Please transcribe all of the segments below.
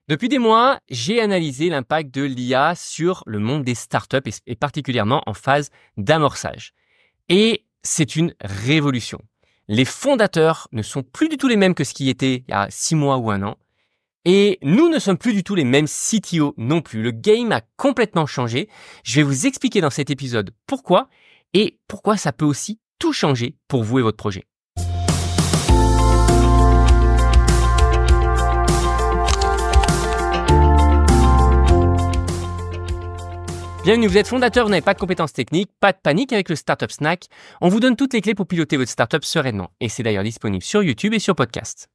Depuis des mois, j'ai analysé l'impact de l'IA sur le monde des startups et particulièrement en phase d'amorçage. Et c'est une révolution. Les fondateurs ne sont plus du tout les mêmes que ce qui était il y a 6 mois ou 1 an. Et nous ne sommes plus du tout les mêmes CTO non plus. Le game a complètement changé. Je vais vous expliquer dans cet épisode pourquoi et pourquoi ça peut aussi tout changer pour vous et votre projet. Bienvenue, vous êtes fondateur, vous n'avez pas de compétences techniques, pas de panique avec le Startup Snack. On vous donne toutes les clés pour piloter votre startup sereinement. Et c'est d'ailleurs disponible sur YouTube et sur podcast.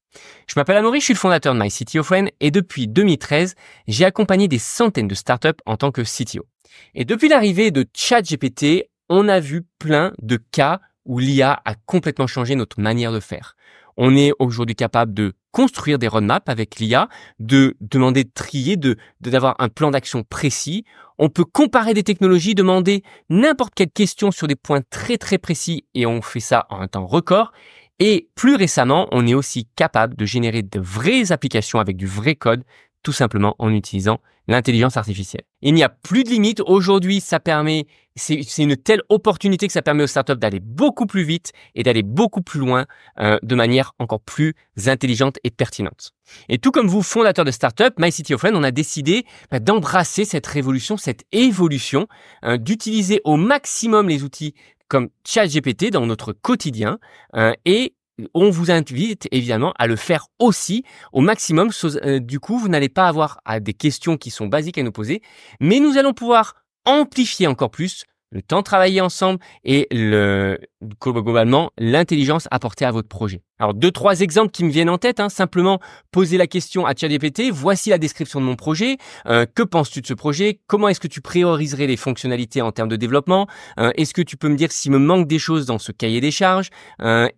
Je m'appelle Amaury, je suis le fondateur de MyCTOFriend et depuis 2013, j'ai accompagné des centaines de startups en tant que CTO. Et depuis l'arrivée de ChatGPT, on a vu plein de cas où l'IA a complètement changé notre manière de faire. On est aujourd'hui capable de construire des roadmaps avec l'IA, de demander de trier, d'avoir un plan d'action précis. On peut comparer des technologies, demander n'importe quelle question sur des points très très précis et on fait ça en un temps record. Et plus récemment, on est aussi capable de générer de vraies applications avec du vrai code, tout simplement en utilisant l'intelligence artificielle. Il n'y a plus de limite. Aujourd'hui, c'est une telle opportunité que ça permet aux startups d'aller beaucoup plus vite et d'aller beaucoup plus loin de manière encore plus intelligente et pertinente. Et tout comme vous, fondateurs de startups, MyCTOFriend, on a décidé d'embrasser cette révolution, cette évolution, d'utiliser au maximum les outils comme ChatGPT dans notre quotidien et on vous invite évidemment à le faire aussi au maximum. Du coup, vous n'allez pas avoir des questions qui sont basiques à nous poser, mais nous allons pouvoir amplifier encore plus le temps de travailler ensemble et globalement l'intelligence apportée à votre projet. Alors 2-3 exemples qui me viennent en tête, simplement poser la question à ChatGPT, voici la description de mon projet, que penses-tu de ce projet, comment est-ce que tu prioriserais les fonctionnalités en termes de développement, est-ce que tu peux me dire s'il me manque des choses dans ce cahier des charges,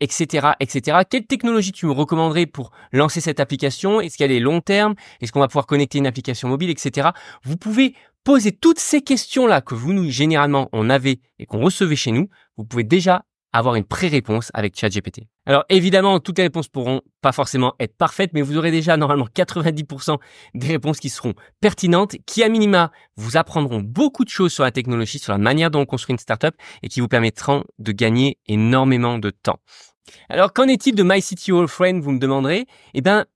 etc., etc. Quelle technologie tu me recommanderais pour lancer cette application, est-ce qu'elle est long terme, est-ce qu'on va pouvoir connecter une application mobile, etc. Vous pouvez poser toutes ces questions-là que vous, généralement, on avait et qu'on recevait chez nous, vous pouvez déjà avoir une pré-réponse avec ChatGPT. Alors évidemment, toutes les réponses pourront pas forcément être parfaites, mais vous aurez déjà normalement 90% des réponses qui seront pertinentes, qui à minima vous apprendront beaucoup de choses sur la technologie, sur la manière dont on construit une startup et qui vous permettront de gagner énormément de temps. Alors, qu'en est-il de MyCTOFriend, vous me demanderez?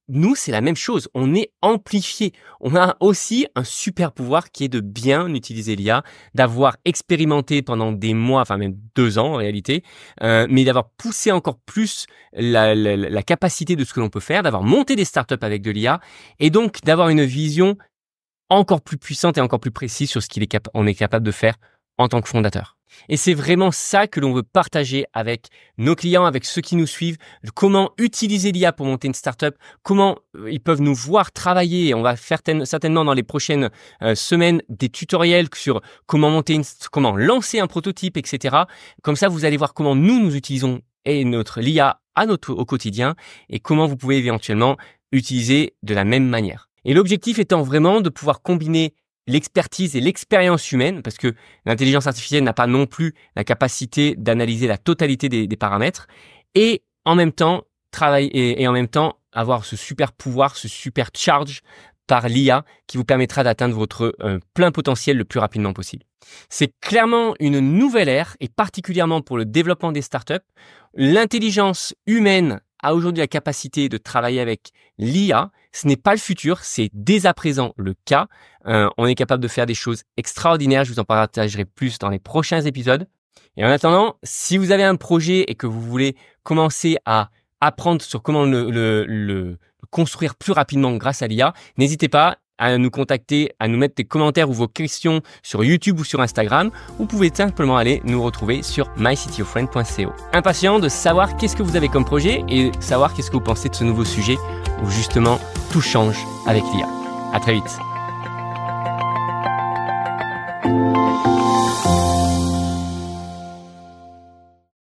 Nous, c'est la même chose. On est amplifié. On a aussi un super pouvoir qui est de bien utiliser l'IA, d'avoir expérimenté pendant des mois, enfin même 2 ans en réalité, mais d'avoir poussé encore plus la capacité de ce que l'on peut faire, d'avoir monté des startups avec de l'IA et donc d'avoir une vision encore plus puissante et encore plus précise sur ce qu'on est capable de faire en tant que fondateur. Et c'est vraiment ça que l'on veut partager avec nos clients, avec ceux qui nous suivent, comment utiliser l'IA pour monter une startup, comment ils peuvent nous voir travailler. On va faire certainement dans les prochaines semaines des tutoriels sur comment lancer un prototype, etc. Comme ça, vous allez voir comment nous utilisons l'IA au quotidien et comment vous pouvez éventuellement utiliser de la même manière. Et l'objectif étant vraiment de pouvoir combiner l'expertise et l'expérience humaine, parce que l'intelligence artificielle n'a pas non plus la capacité d'analyser la totalité des paramètres, et en même temps travailler et en même temps avoir ce super pouvoir, ce super charge par l'IA qui vous permettra d'atteindre votre plein potentiel le plus rapidement possible. C'est clairement une nouvelle ère et particulièrement pour le développement des startups. L'intelligence humaine a aujourd'hui la capacité de travailler avec l'IA. Ce n'est pas le futur, c'est dès à présent le cas. On est capable de faire des choses extraordinaires. Je vous en partagerai plus dans les prochains épisodes. Et en attendant, si vous avez un projet et que vous voulez commencer à apprendre sur comment le construire plus rapidement grâce à l'IA, n'hésitez pas à nous contacter, à nous mettre des commentaires ou vos questions sur YouTube ou sur Instagram. Vous pouvez simplement aller nous retrouver sur myctofriend.co. Impatient de savoir qu'est-ce que vous avez comme projet et savoir qu'est-ce que vous pensez de ce nouveau sujet où justement tout change avec l'IA. À très vite.